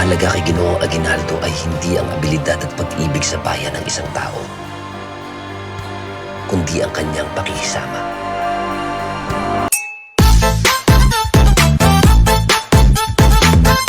mahalaga kay Ginoong Aguinaldo ay hindi ang abilidad at pag-ibig sa bayan ng isang tao, kundi ang kanyang pakikisama.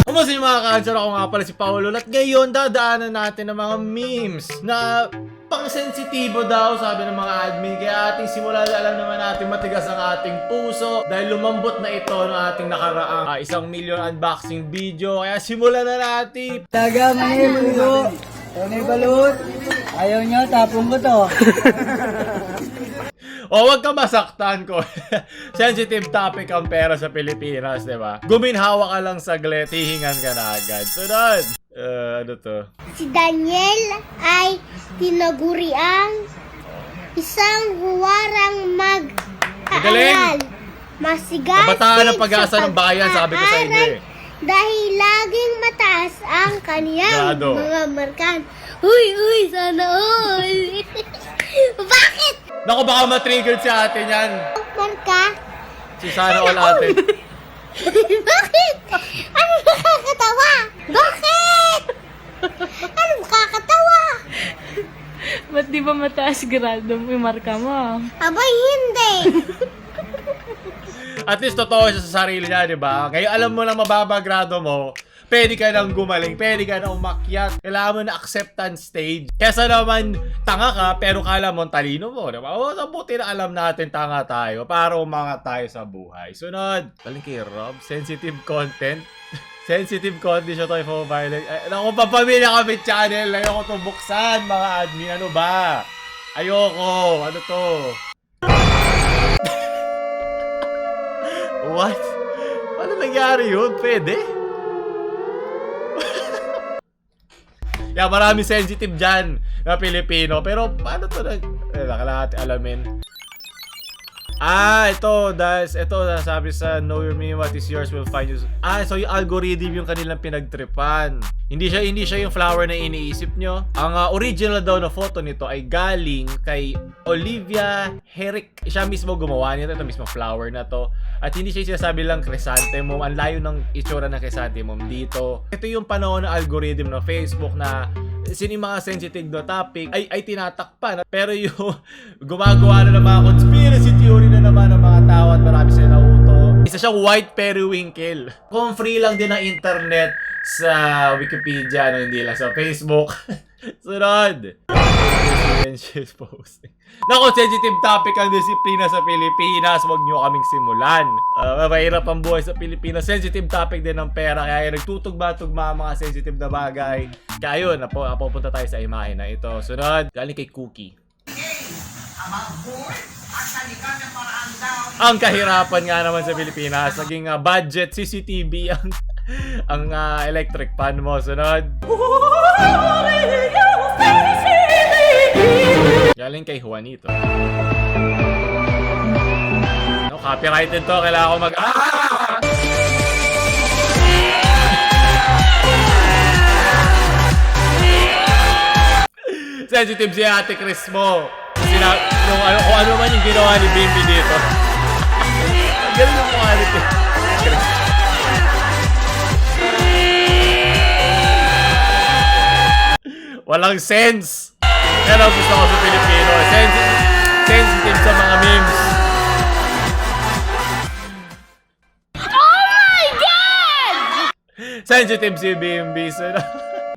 Kumusta yung mga ka-answer? Ako nga pala si Paolo at ngayon dadaanan natin ng mga memes na pang-sensitibo daw, sabi ng mga admin. Kaya ating simulan, alam naman natin matigas ang ating puso dahil lumambot na ito ng ating nakaraang 1 million unboxing video. Kaya simulan na natin. Taga, manilugo. Tony Balut. Ayaw nyo, tapong ko to. O, wag ka masaktan ko. Sensitive topic ang pera sa Pilipinas, di ba? Guminhawa ka lang saglit, hihingan ka na agad. Sunod! Ano to? Si Daniel ay tinaguri ang isang huwarang mag-aaral. Masigasig Kabataan ng pag-asa ng bayan, sabi ko sa inyo eh. Dahil laging mataas ang kaniyang Grado. mga markan. Uy, sana all. Bakit? Naku, baka ma-triggered si ate niyan. Marka? Si Sana all ate. Bakit? Ano nakakatawa? Bakit? Ano nakakatawa? Ba't di ba mataas grado yung marka mo? Abay, hindi. At least totoo siya sa sarili niya, di ba? Ngayon alam mo na mababa grado mo, pwede ka nang gumaling, pwede ka nang umakyat. Kailangan mo na acceptance stage. Kesa naman tanga ka, pero kala mo talino mo, di ba? O, buti na alam natin tanga tayo para umangat tayo sa buhay. Sunod, galing kay Rob, sensitive content. Sensitive content siya tayo for violence. Naku, papamilya kami channel. Ayoko to buksan, mga admin. Ano ba? Ayoko. Ano to? What? Paano nangyari yun? Pwede? Yeah, marami sensitive dyan na Pilipino. Pero paano to na... nakalahati alamin. Ito sabi sa Know Your Meaning, What Is Yours Will Find You. So yung algorithm yung kanilang pinagtripan. Hindi siya yung flower na iniisip nyo. Ang original daw na photo nito ay galing kay Olivia Herrick. Siya mismo gumawa nito, ito mismo flower na to. At hindi siya sinasabi lang chrysanthemum. Ang layo ng itsura ng chrysanthemum dito. Ito yung panahon ng algorithm ng Facebook na sino yung mga sensitive na topic ay tinatakpan. Pero yung gumagawa na ng mga conspiracy theory na naman ng mga tao at marami sila nauto. Isa siyang white periwinkle. Kung free lang din ang internet sa Wikipedia, hindi lang sa Facebook. Sunod! Silencious posting. Naku, sensitive topic ang disiplina sa Pilipinas. Huwag nyo kaming simulan. Mahirap ang buhay sa Pilipinas. Sensitive topic din ng pera. Kaya nagtutugma-tugma ang mga sensitive na bagay. Kaya yun, napupunta tayo sa imahe na ito. Sunod, galing kay Cookie. Ang kahirapan nga naman sa Pilipinas. Naging budget CCTV ang electric pan mo. Sunod. Galing kay Juanito. No, copyrighted to. Kailangan ko mag... Sensitive si Ate Chris mo. Kung ano man yung ginawa ni Bimbi dito. Galing yung mukha ni Chris. Walang sense. Yan ang gusto ko sa Pilipino. Sensitive sa mga memes. Oh my God! Sensitive si Bimbi.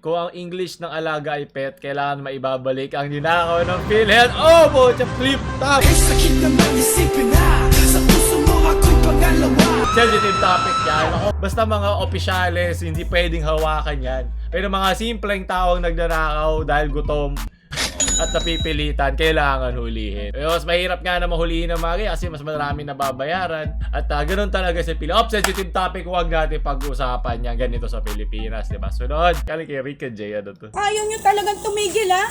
Kung ang English ng alaga ay pet, kailangan maibabalik ang ninakaw ng PhilHealth. Oh, bocha, flip top! Sensitive topic yan. Basta mga opisyales, hindi pwedeng hawakan yan. Pero mga simpleng taong nagnanakaw dahil gutom at napipilitan, kailangan hulihin. Pero mas mahirap nga na mahulihin ng mga kasi mas marami na babayaran. At ganun talaga sa Pilipinas. Sensitive topic, huwag natin pag-usapan yan. Ganito sa Pilipinas, diba? Sunod, kali kay Rica J, ano to? Ayaw nyo talagang tumigil, ha?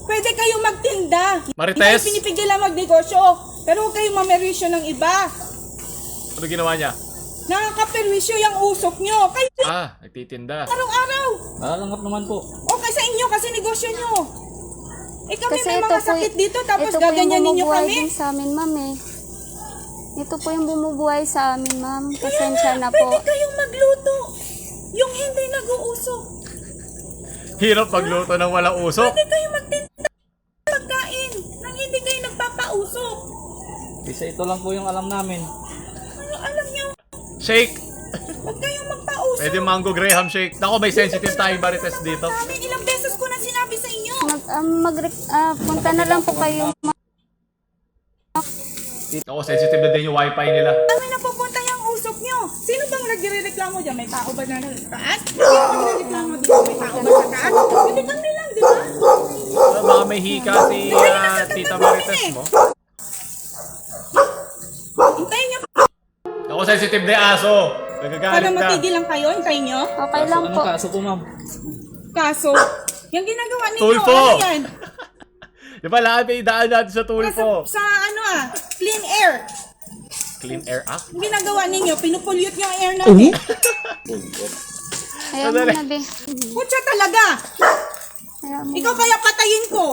Pwede kayong magtinda. Marites? Hindi kayo pinipigilan magnegosyo. Pero huwag kayong mamerwisyo ng iba. Ano ginawa niya? Nakakaperwisyo yung usok nyo. Kayo Nagtitinda. araw-araw. Nalanggap naman po. Okay sa inyo kasi negosyo nyo. Kami Kasi may ito mga po, sakit dito tapos ito po yung gaganyanin nyo bumubuhay kami. din sa amin, ma'am eh. Ito po yung bumubuhay sa amin, ma'am. Kaya Pasensya nga, na po. pwede kayong magluto. Yung hindi na nag-uusok? Hirap magluto ng walang usok. Pwede kayo magtinda ng pagkain nang hindi kayo nagpapausok. Isa ito lang po yung alam namin. Ano alam niyo? Shake! Huwag kayong magpausok. Pwede mango graham shake. Nako, may sensitive tayong Marites dito. Namin ilang beses ko na sinabi sa inyo. Punta na lang po kayo. Nako, sensitive na din yung wifi nila. Kami na pupunta yung usok nyo. Sino bang nagre-reklamo dyan? May tao ba na nagtaas? Sino nagre-reklamo dyan? May tao ba sa taas? Hindi kami lang, di ba? Baka may hika si Tita Marites mo. Hintayin nyo Nako, sensitive na yung aso. Nagagalit para na. matigil lang kayo. Hintayin nyo. Okay lang po. Kaso po, ma'am? Kaso, yung ginagawa ninyo, Tulfo! ano yan? Di ba lahat may daan natin sa tulfo? Sa ano clean air. Clean Air Act? Yung ginagawa ninyo, pinupollute nyo ang air natin. Ayan mo na, be. Kutsa talaga. Ayan mo. Ikaw kaya patayin ko.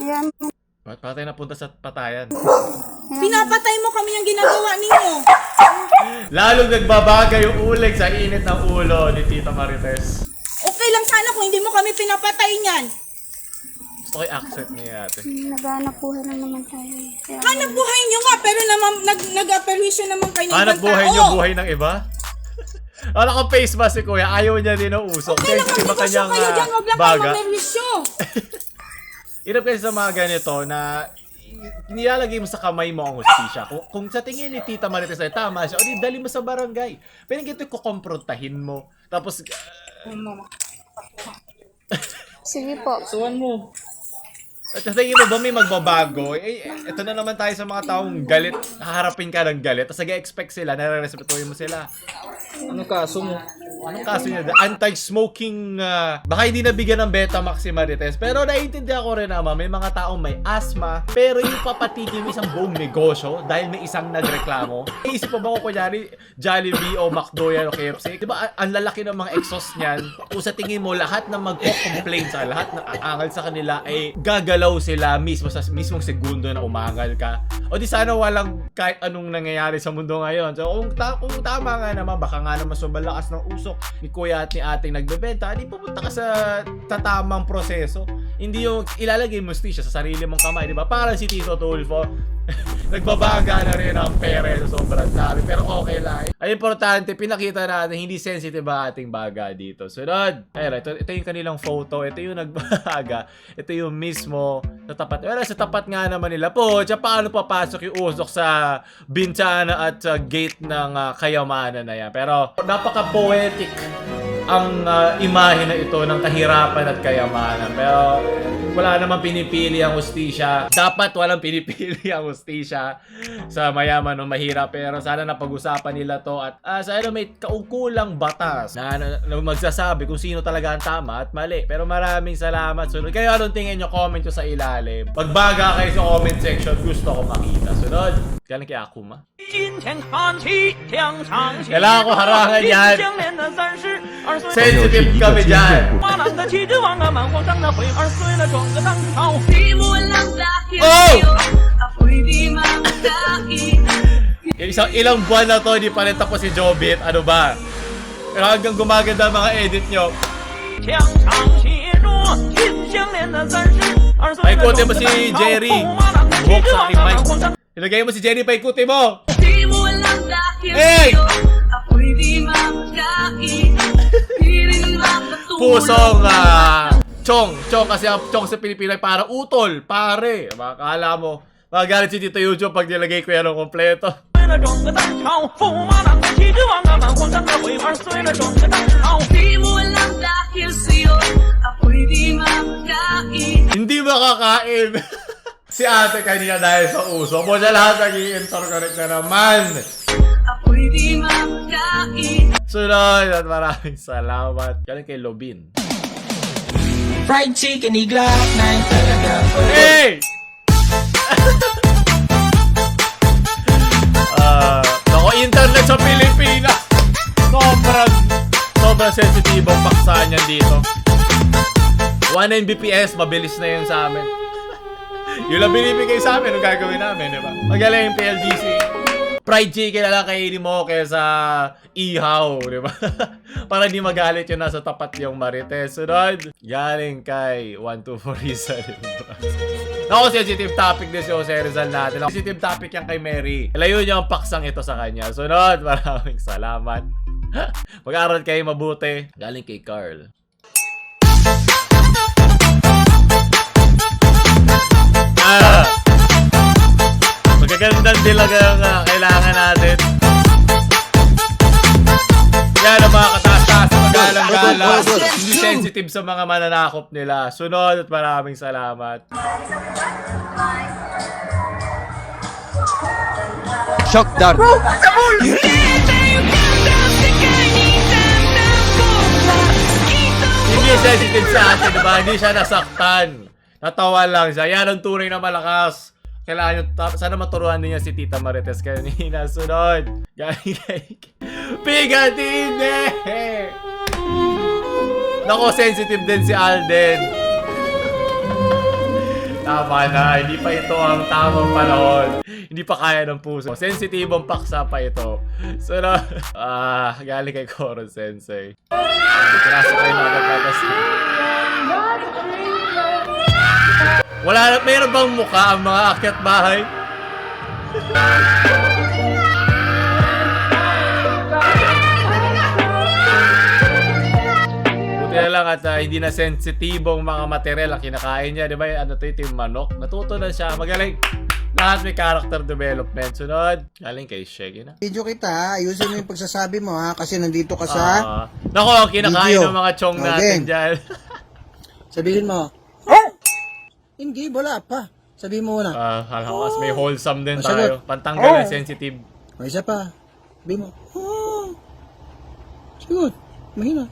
Ayan mo. Ba't pa tayo napunta sa patayan? Pinapatay mo kami yung ginagawa ninyo. Lalong nagbabaga yung uleg sa init ng ulo ni Tita Marites. Okay lang sana kung hindi mo kami pinapatay niyan. Gusto ko yung accent niya ate. Naghanap buhay lang naman tayo. Ayan. Hanap buhay nyo nga, pero naman, nag-appreciation naman kayo ng Hanap ibang buhay tao. niyo, buhay ng iba? Ano ka face mask si Kuya? Ayaw niya din ng usok. Okay lang, Sensitive ang magbukasyo kanyang kayo dyan, huwag lang kayo baga. magmerwisyo. Hirap kasi sa mga ganito na nilalagay mo sa kamay mo ang hustisya. Kung sa tingin ni Tita Marites ay tama siya, o di dali mo sa barangay. Pero ganito kukomprontahin mo. Tapos, Sige po. Suwan mo. at sa tingin mo ba may magbabago? Eh, ito na naman tayo sa mga taong galit. Haharapin ka ng galit. Tapos nag-expect sila, nare-respetuhin mo sila. Ano kaso mo? Anong kaso niya? Anti-smoking, baka hindi nabigyan ng Betamax si Marites. Pero naiintindihan ko rin naman, may mga taong may asthma. Pero yung papatigil mo isang buong negosyo dahil may isang nagreklamo. Iisip pa ba ko kunyari, Jollibee o McDo yan o KFC? Diba, ang lalaki ng mga exhaust niyan. Kung sa tingin mo, lahat ng magko-complain sa lahat ng aangal sa kanila ay gagalaw sila mismo sa mismong segundo na umangal ka. O di sana walang kahit anong nangyayari sa mundo ngayon. So kung tama nga naman, baka nga naman sobrang lakas ng usok ni kuya at ni ating nagbebenta, di pupunta ka sa tamang proseso. Hindi yung ilalagay mo stisya sa sarili mong kamay, di ba? Parang si Tito Tulfo. Nagbabaga na rin ang pere sa sobrang dami. Pero okay lang. Ay importante, pinakita natin hindi sensitive ba ating baga dito. Sunod. Ayun, ito yung kanilang photo. Ito yung nagbaga. Ito yung mismo sa tapat. Pero sa tapat nga naman nila po, tsaka paano papasok yung usok sa bintana at sa gate ng kayamanan na yan. Pero napaka-poetic ang imahe na ito ng kahirapan at kayamanan. Pero wala namang pinipili ang hustisya. Dapat walang pinipili ang hustisya sa mayaman o mahirap. Pero sana napag-usapan nila to at sana may kaukulang batas na magsasabi kung sino talaga ang tama at mali. Pero maraming salamat. Sunod. Kayo anong tingin nyo? Comment nyo sa ilalim. Magbaga kayo sa comment section. Gusto ko makita. Sunod. Galing kay Akuma. Kailangan ko harangan yan. Sensitive kami dyan. Oh! Ilang buwan na to, di pa rin tapos si Jobit. Ano ba? Pero hanggang gumaganda mga edit nyo. Paikutin mo si Jerry. Buhok sa aking mic. Ilagay mo si Jerry, paikutin mo. Hey! Pusong Chong kasi ang Chong sa Pilipinas para utol, pare. Makakala mo, magagalit si Tito YouTube pag nilagay ko yan ng kompleto. Hindi makakain. Si ate kanina dahil sa uso mo siya lahat nag-i-interconnect na naman. Sunod at maraming salamat. Galing kay Lobin. Fried chicken, iglap na yung talaga. Hey! Nako, internet sa Pilipinas. Sobrang sensitibong paksa niyan dito. 1 Mbps, mabilis na yun sa amin. Yun lang binibigay sa amin, ang gagawin namin, di ba? Magaling yung PLDC. fried chicken na lang kainin mo kaysa ihaw, di ba? Para di magalit yung nasa tapat yung Marites. Sunod, galing kay 124 Rizal. Ako, sensitive topic din si Jose Rizal natin. Sensitive topic yan kay Mary. Ilayo niya ang paksang ito sa kanya. Sunod, maraming salamat. Mag-aaral kayo mabuti. Galing kay Carl. Magagandang dilaga ang kailangan natin. Yan ang mga kataas-taas na magalang-gala. Hindi sensitive sa mga mananakop nila. Sunod at maraming salamat. Shock dart. Hindi sensitive sa atin, diba? Hindi siya nasaktan. Natawa lang siya. Yan ang tunay na malakas. Kailangan nyo, sana maturuan din niya si Tita Marites kayo ni nasunod. Galing kay Pigatine! Nako, sensitive din si Alden. Tama na, hindi pa ito ang tamang panahon. Hindi pa kaya ng puso. Sensitive ang paksa pa ito. Sunod. Galing kay Koro Sensei. Pinasa kayo na nagkatas. Wala, mayroon bang mukha ang mga akyat bahay? Buti na lang at hindi na sensitibong mga material ang kinakain niya. Di ba? Ano to yung manok? Natuto na siya. Magaling. Lahat may character development. Sunod. Galing kay Shaggy na. Video kita ha. Ayusin mo yung pagsasabi mo ha. Kasi nandito ka sa Nako, ang kinakain video. ng mga chong natin Okay. dyan. Sabihin mo. Hindi, wala pa. Sabihin mo na. Alam ko kasi may wholesome din Masagot. tayo. Pantanggal ng sensitive. May isa pa. Sabihin mo. Sagot. Mahina.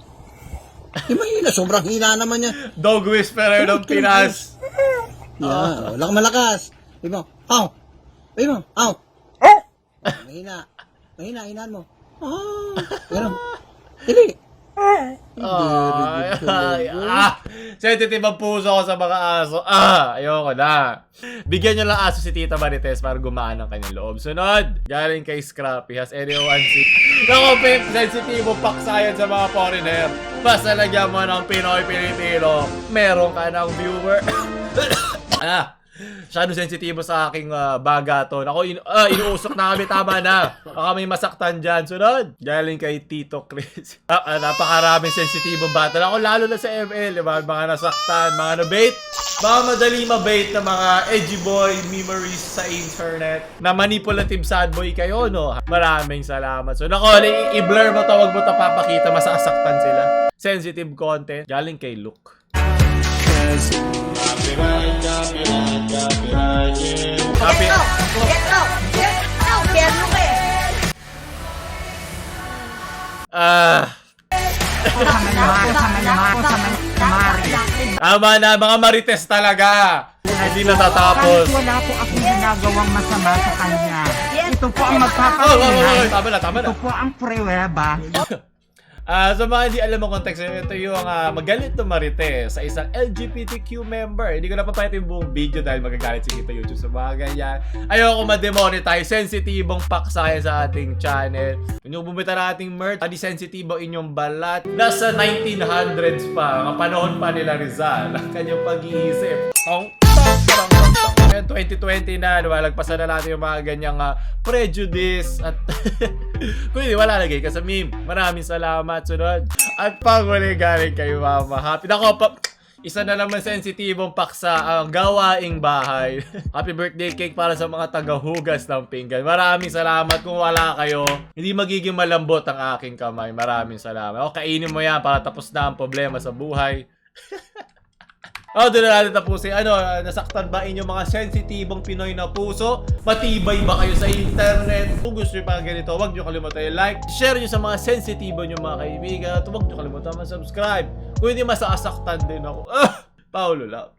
Mahina. Sobrang hina naman yan. Dog whisperer ng Pinas. Yan. Wala kang malakas. Sabihin mo. Aw. Sabihin mo. Aw. Mahina. Mahina. Hinaan mo. Pero. Dili. Sensitive ang puso ko sa mga aso. Ayoko na. Bigyan nyo lang aso si Tita Marites para gumaan ang kanyang loob. Sunod, galing kay Scrappy. Has anyone seen? Nako, Pep, sensitive ang paksayan sa mga foreigner. Basta lagyan mo ng Pinoy Pilipino, meron ka ng viewer. Masyado sensitibo sa aking baga to. Ako, inuusok na kami, tama na. Baka may masaktan dyan. Sunod, galing kay Tito Chris. Napakaraming sensitibong bata. Ako, lalo na sa ML, diba? Mga nasaktan, mga nabait. Baka madali mabait na mga edgy boy memories sa internet. Na manipulative sad boy kayo, no? Maraming salamat. So, nako, i-blur mo to, wag mo to papakita, masasaktan sila. Sensitive content. Galing kay Luke. Happy. Tama na, mga marites talaga. Hindi natatapos. Wala po akong ginagawang masama sa kanya. Ito po ang magpapatunay. Tama na. Ito po ang pruweba. Sa mga hindi alam ang context, ito yung magalit na marites sa isang LGBTQ member. Hindi ko napapayat yung buong video dahil magagalit si Kita YouTube sa mga ganyan. Ayoko ma-demonetize. Sensitibong paksa sa ating channel. Kung yung bumita na ating merch, hindi sensitibo inyong balat. Nasa 1900s pa, mga panahon pa nila Rizal. Ang kanyang pag-iisip. 2020 na, lumalagpasan na natin yung mga ganyang prejudice at kung hindi, wala lagay ka sa meme. Maraming salamat. Sunod. At panguli galing kayo, Mama Happy. Nako, isa na naman sensitibong paksa ang gawaing bahay. Happy birthday cake para sa mga tagahugas ng pinggan. Maraming salamat. Kung wala kayo, hindi magiging malambot ang aking kamay. Maraming salamat. O, kainin mo yan para tapos na ang problema sa buhay. Doon na natin tapusin. Nasaktan ba inyong mga sensitibong Pinoy na puso? Matibay ba kayo sa internet? Kung gusto nyo pa ganito, huwag nyo kalimutan i-like. Share nyo sa mga sensitibo nyo mga kaibigan. At huwag nyo kalimutan mag-subscribe. Kung hindi masasaktan din ako. Paulo lang.